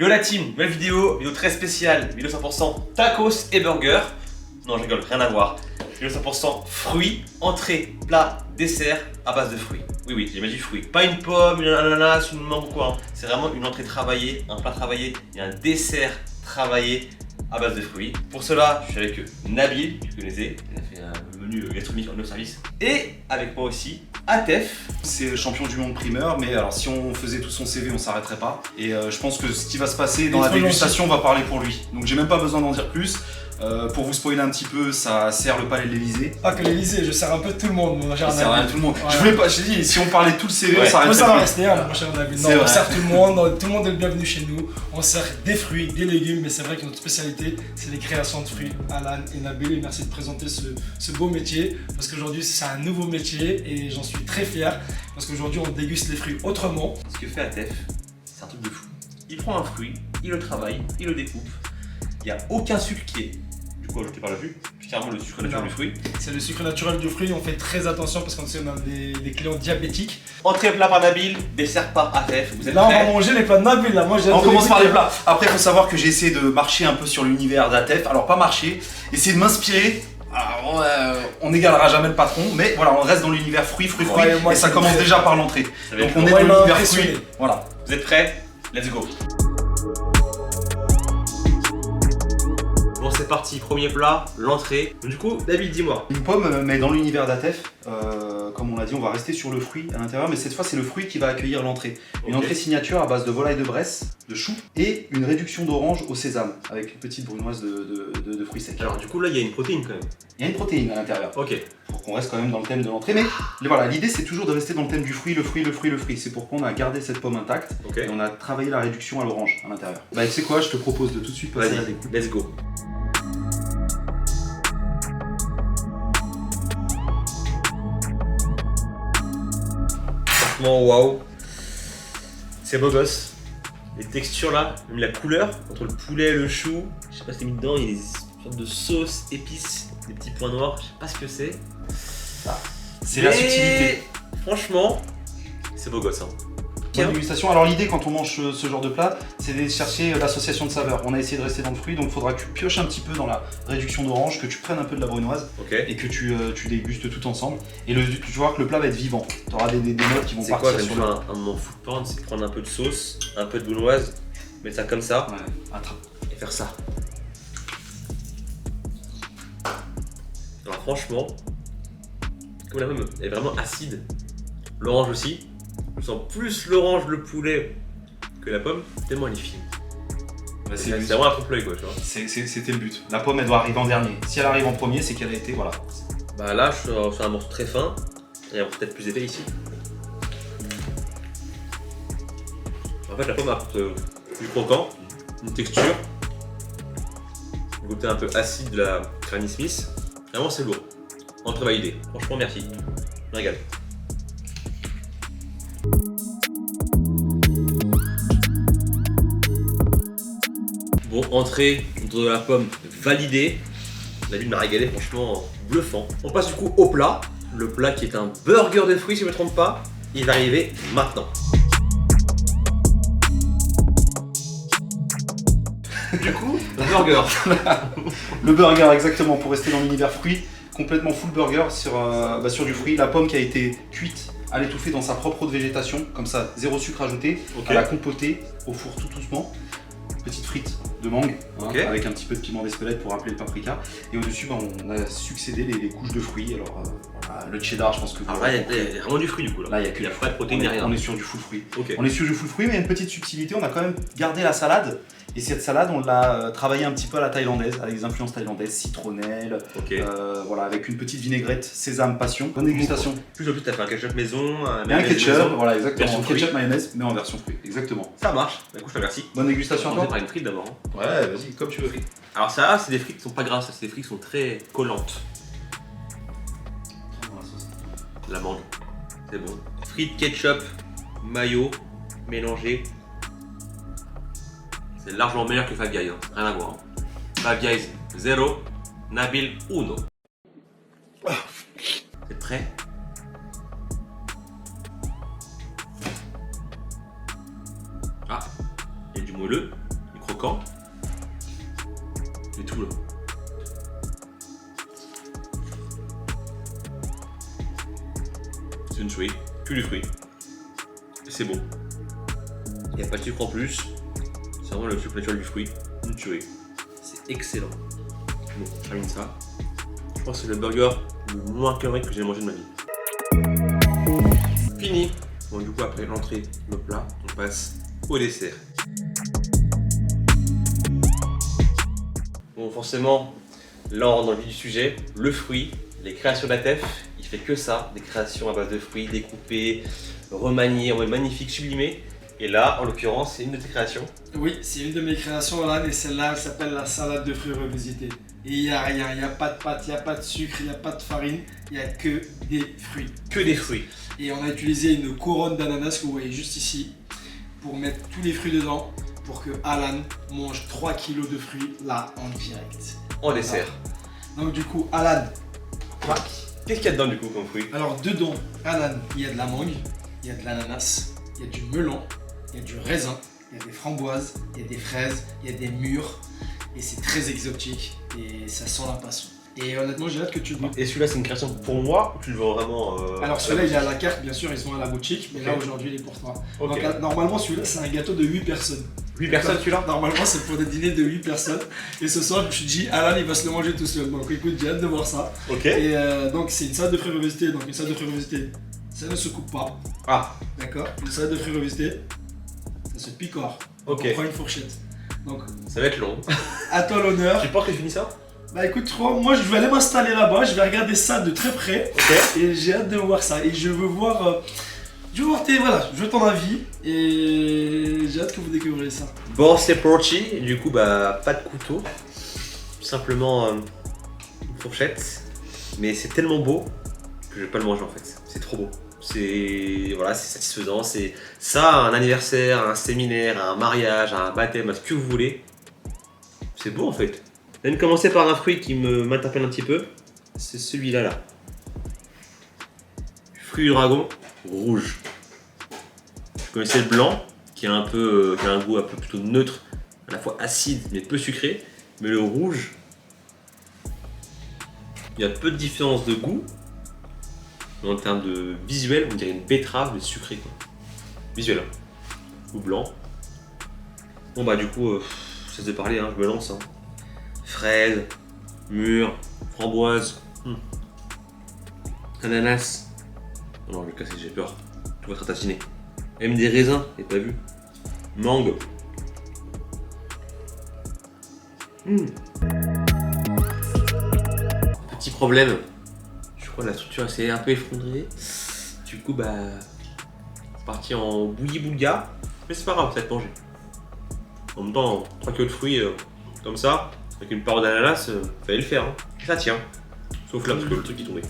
Yo la team, nouvelle vidéo très spéciale, vidéo 100% tacos et burger. Non je rigole, rien à voir. Vidéo 100% fruits, entrée, plat, dessert à base de fruits. Oui, j'ai dit fruits. Pas une pomme, une ananas, une mangue ou quoi. Hein. C'est vraiment une entrée travaillée, un plat travaillé et un dessert travaillé à base de fruits. Pour cela, je suis avec Nabil, tu connaissais, il a fait un menu gastronomique en nos services. Et avec moi aussi, Atef. C'est champion du monde primeur, mais alors si on faisait tout son CV, on s'arrêterait pas. Et je pense que ce qui va se passer dans la dégustation va parler pour lui. Donc j'ai même pas besoin d'en dire plus. Pour vous spoiler un petit peu, ça sert le palais de l'Elysée. Pas que l'Elysée, je sers un peu tout le monde, mon cher Nabil. Ça sert à tout le monde. Ouais. Je voulais pas, je t'ai dit, si on parlait tout le CV, on Moi s'arrêterait ça va plus. rester, mon cher Nabil. Non, on sert tout le monde est le bienvenu chez nous. On sert des fruits, des légumes, mais c'est vrai que notre spécialité, c'est les créations de fruits. Alan et Nabil, et merci de présenter ce beau métier, parce qu'aujourd'hui c'est un nouveau métier et j'en suis très fier, parce qu'aujourd'hui on déguste les fruits autrement. Ce que fait Atef, c'est un truc de fou. Il prend un fruit, il le travaille, il le découpe. Il n'y a aucun sucre qui est du coup ajouté par le jus. C'est carrément le sucre naturel du fruit. C'est le sucre naturel du fruit, on fait très attention parce qu'on sait qu'on a des clients diabétiques. Entrée plat par Nabil, dessert par Atef. Vous êtes Là on va prêts? manger les plats de Nabil, là. Moi, j'ai On commence par les plats. Après, il faut savoir que j'ai essayé de marcher un peu sur l'univers d'Atef. Alors, pas marcher, essayer de m'inspirer. Alors, on n'égalera jamais le patron, mais voilà, on reste dans l'univers fruits, Ouais, moi, et ça c'est commence très- déjà par l'entrée. Ça va Donc, être on lourd. est Ouais, dans il m'a l'univers impressionné. fruits. Voilà. Vous êtes prêts? Let's go. Bon c'est parti, premier plat, l'entrée. Du coup, Nabil, dis-moi. Une pomme, mais dans l'univers d'Atef, comme on l'a dit, on va rester sur le fruit à l'intérieur, mais cette fois, c'est le fruit qui va accueillir l'entrée. Une Ok. entrée signature à base de volaille de Bresse, de choux et une réduction d'orange au sésame, avec une petite brunoise de fruits secs. Alors du coup là il y a une protéine quand même. Il y a une protéine à l'intérieur. Ok. Pour qu'on reste quand même dans le thème de l'entrée. Mais voilà, l'idée c'est toujours de rester dans le thème du fruit, le fruit, le fruit, le fruit. C'est pourquoi on a gardé cette pomme intacte Ok. et on a travaillé la réduction à l'orange à l'intérieur. Bah tu sais quoi, je te propose de tout de suite passer à la Vas-y, découpe. let's go. Franchement, waouh. C'est beau gosse. Les textures là, même la couleur, entre le poulet et le chou. Je sais pas ce qu'il y a mis dedans, il y a des sortes de sauces, épices, des petits points noirs, je sais pas ce que c'est. C'est la Mais subtilité. Franchement, c'est beau gosse. Hein. Bonne dégustation. Alors l'idée quand on mange ce genre de plat, c'est de chercher l'association de saveurs. On a essayé de rester dans le fruit, donc il faudra que tu pioches un petit peu dans la réduction d'orange, que tu prennes un peu de la brunoise Ok. et que tu dégustes tout ensemble. Et tu vas voir que le plat va être vivant. Tu auras des notes qui vont C'est quoi, partir j'aime sur faire un moment food porn, c'est prendre un peu de sauce, un peu de brunoise, mettre ça comme ça Ouais, attrape. et faire ça. Alors franchement, comme la pomme est vraiment acide, l'orange aussi, je sens plus l'orange, le poulet que la pomme, tellement elle est fine. Bah, C'est vraiment un trompe-l'œil quoi, tu vois. C'était le but. La pomme elle doit arriver en dernier. Si elle arrive en premier, c'est qu'elle a été voilà. Bah là, je suis sur un morceau très fin, et un morceau peut-être plus épais ici. En fait, la pomme apporte du croquant, une texture, le goûter un peu acide de la Granny Smith. Vraiment, c'est lourd. Entrée validée. Franchement, merci. Je me régale. Bon, entrée de la pomme validée. La vie m'a régalé, franchement bluffant. On passe du coup au plat. Le plat qui est un burger de fruits, si je ne me trompe pas. Il va arriver maintenant. Du coup, burger. Le burger exactement pour rester dans l'univers fruit, complètement full burger sur du fruit. La pomme qui a été cuite à l'étouffer dans sa propre eau de végétation, comme ça, zéro sucre ajouté, Ok. à la compoter au four tout doucement. Petite frite de mangue, hein, Ok. avec un petit peu de piment d'Espelette pour rappeler le paprika. Et au-dessus, on a succédé les couches de fruits. Alors, voilà, le cheddar, je pense que vous Alors là, l'avez il y compris. a vraiment du fruit du coup. Là, il n'y a que Il y a du pas de fruit. protéines ni rien. On est sur du full fruit. Ok. On est sur du full fruit, mais il y a une petite subtilité. On a quand même gardé la salade. Et cette salade, on l'a travaillée un petit peu à la thaïlandaise, avec des influences thaïlandaises, citronnelle, Ok. voilà, avec une petite vinaigrette sésame passion. Bonne dégustation. Plus en plus, t'as fait un ketchup maison, Et un mayonnaise ketchup, maison. voilà, exactement. Version Ketchup fruit. mayonnaise, mais en version fruit, exactement. Ça marche. Bah, écoute, je te remercie. Bonne dégustation On à va toi. par une frite d'abord. Hein. Ouais, vas-y, comme tu veux. Alors ça, c'est des frites qui sont pas grasses, c'est des frites qui sont très collantes. L'amande, c'est bon. Frites, ketchup, mayo, mélangé. C'est largement meilleur que Five Guys, hein. Rien à voir. Hein. Five Guys 0, Nabil 1. C'est prêt. Ah, il y a du moelleux. croquant. Et tout là. C'est une souris, que du fruit. Et c'est bon. Il n'y a pas de sucre en plus. C'est vraiment le sucre naturel du fruit. Une tuerie. C'est excellent. Bon, je termine ça. Je pense que c'est le burger le moins calorique que j'ai mangé de ma vie. Fini. Bon, du coup, après l'entrée, le plat, on passe au dessert. Bon, forcément, là on rentre dans le vif du sujet. Le fruit, les créations d'Atef, il fait que ça. Des créations à base de fruits découpés, remaniés, en mode magnifique, sublimés. Et là, en l'occurrence, c'est une de tes créations. Oui, c'est une de mes créations, Alan, et celle-là, elle s'appelle la salade de fruits revisitée. Et il n'y a rien, il n'y a pas de pâte, il n'y a pas de sucre, il n'y a pas de farine, il n'y a que des fruits. Que des fruits. Et on a utilisé une couronne d'ananas que vous voyez juste ici pour mettre tous les fruits dedans pour que Alan mange 3 kilos de fruits là en direct. En dessert. Donc du coup, Alan, Qu'est-ce qu'il y a dedans du coup comme fruit? alors dedans, Alan, il y a de la mangue, il y a de l'ananas, il y a du melon, il y a du raisin, il y a des framboises, il y a des fraises, il y a des mûres et c'est très exotique et ça sent la passion. Et honnêtement, j'ai hâte que tu le goûtes. Et celui-là, c'est une création pour moi ou tu le vends vraiment Alors celui-là, il est à la carte, bien sûr, ils sont à la boutique, mais là aujourd'hui, il est pour toi. Ok. Donc normalement, celui-là, c'est un gâteau de 8 personnes. 8 personnes celui-là? Normalement, c'est pour des dîners de 8 personnes. Et ce soir, je me suis dit, Alan, il va se le manger tout seul. Donc écoute, j'ai hâte de voir ça. Ok. Et donc, c'est une salade de fruits revisitée. Donc, une salade de fruits revisitée, ça ne se coupe pas. Ah, D'accord? Une salade de fruits revisitée, ça se picore. Donc, ok. on prend une fourchette. Donc, Ça va être long. à toi l'honneur. Tu penses que je finis ça? Bah écoute, moi, je vais aller m'installer là-bas. Je vais regarder ça de très près. Ok. Et j'ai hâte de voir ça. Et je veux voir. Je veux ton avis. Et j'ai hâte que vous découvriez ça. Bon, c'est parti. Du coup, bah, pas de couteau. Simplement une fourchette. Mais c'est tellement beau que je vais pas le manger en fait. C'est trop beau. C'est voilà, c'est satisfaisant. C'est ça, un anniversaire, un séminaire, un mariage, un baptême, ce que vous voulez. C'est beau en fait. Je viens de commencer par un fruit qui m'interpelle un petit peu. C'est celui-là là. Fruit du dragon rouge. Je connaissais le blanc qui a un goût un peu plutôt neutre, à la fois acide mais peu sucré. Mais le rouge, il y a peu de différence de goût. Mais en termes de visuel, on dirait une betterave mais sucrée quoi. Visuel. Hein. Ou blanc. Bon bah du coup, ça se parler, hein, je me lance. Hein. Fraises, mûres, framboises, ananas. Oh non, je vais le casser, j'ai peur. Tout va être ratatiné. Même des raisins, t'as pas vu. Mangue. Petit problème. Je crois que la structure s'est un peu effondrée. Du coup, bah. C'est parti en bouilli-boulga. Mais c'est pas grave, ça va être mangé. En même temps, 3 kilos de fruits comme ça, avec une part d'ananas, fallait le faire. Hein. Ça tient. Sauf là, parce que le truc est tombé.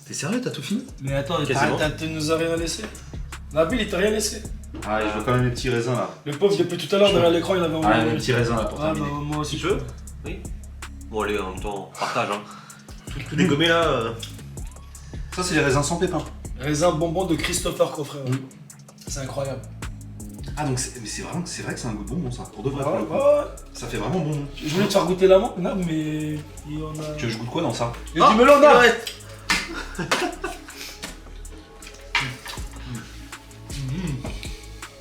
T'es sérieux, t'as tout fini? Mais attends, Quasiment. tu nous as rien laissé? Nabil, il t'a rien laissé. Ah, je veux quand même les petits raisins là. Le pauvre, depuis tout à l'heure, derrière l'écran, il avait envie Ah, de les petits raisins là pour Ah, bah, terminer. moi aussi, Tu je peux? peux. Oui. Bon, allez, en même temps, partage. Hein. Tout dégommé là. Ça, c'est les raisins sans pépins. Raisin bonbon de Christopher Coffret. Ouais. Mm. C'est incroyable. Ah, donc c'est vrai que c'est un goût de bonbon ça. Pour de vrai, Ouais, pour le coup. ouais. Ça fait vraiment bon. Je voulais te faire goûter la menthe, non, mais il y en a. Tu veux que je goûte quoi dans ça? Il y a du melon là.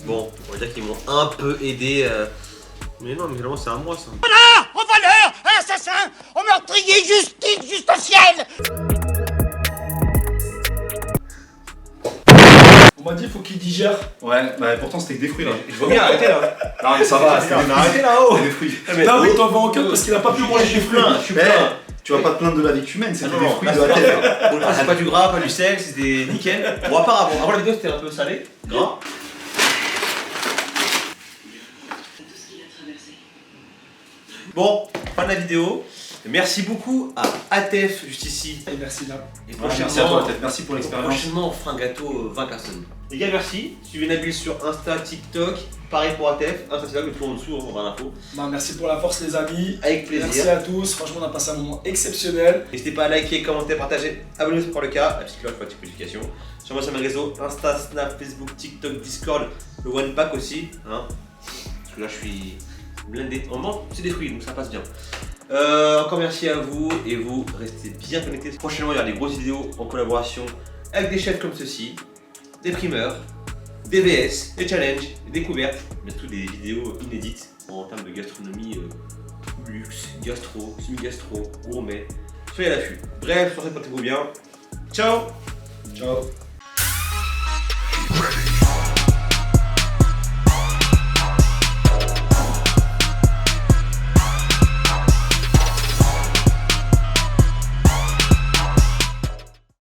Bon, on va dire qu'ils m'ont un peu aidé. Mais non, mais finalement, c'est à moi ça. Au voleur, à l'assassin, au meurtrier, justice, juste au ciel. On m'a dit faut qu'il digère. Ouais, bah pourtant c'était que des fruits là. Je vois bien arrêter là. Non, mais ça va, c'était des Arrêtez là-haut. des fruits. Non, mais il t'en va en cœur parce qu'il a pas pu manger les fruits. Je suis Mais plein. tu vas pas te plaindre de la vie humaine, c'était Ah des non, fruits là, de la c'est terre. pas- Pour le coup, c'est pas du gras, pas du sel, c'était nickel. Bon, à part avant la vidéo, c'était un peu salé. Gras. Bon, fin de la vidéo. Merci beaucoup à Atef, juste ici. Et merci là. Et Ouais, merci à toi, peut-être. Merci pour l'expérience. Prochainement, on fera un gâteau 20 personnes. Les gars, merci. Suivez Nabil sur Insta, TikTok. pareil pour ATF, Instagram, tout en dessous, on aura l'info. Bah, merci pour la force les amis. Avec plaisir. Merci à tous, franchement on a passé un moment exceptionnel. N'hésitez pas à liker, commenter, partager, abonnez-vous pour le cas, la petite cloche pour la petite notification. Sur moi sur mes réseaux, Insta, Snap, Facebook, TikTok, Discord, le One Pack aussi. Hein, parce que là je suis blindé. En moment, c'est des fruits, donc ça passe bien. Encore merci à vous et vous restez bien connectés. Prochainement, il y aura des grosses vidéos en collaboration avec des chefs comme ceux-ci, des primeurs, des VS, des challenges, des découvertes, mais toutes des vidéos inédites en termes de gastronomie, luxe, gastro, semi-gastro, gourmet. Soyez à l'affût. Bref, portez-vous bien. Ciao. Ciao.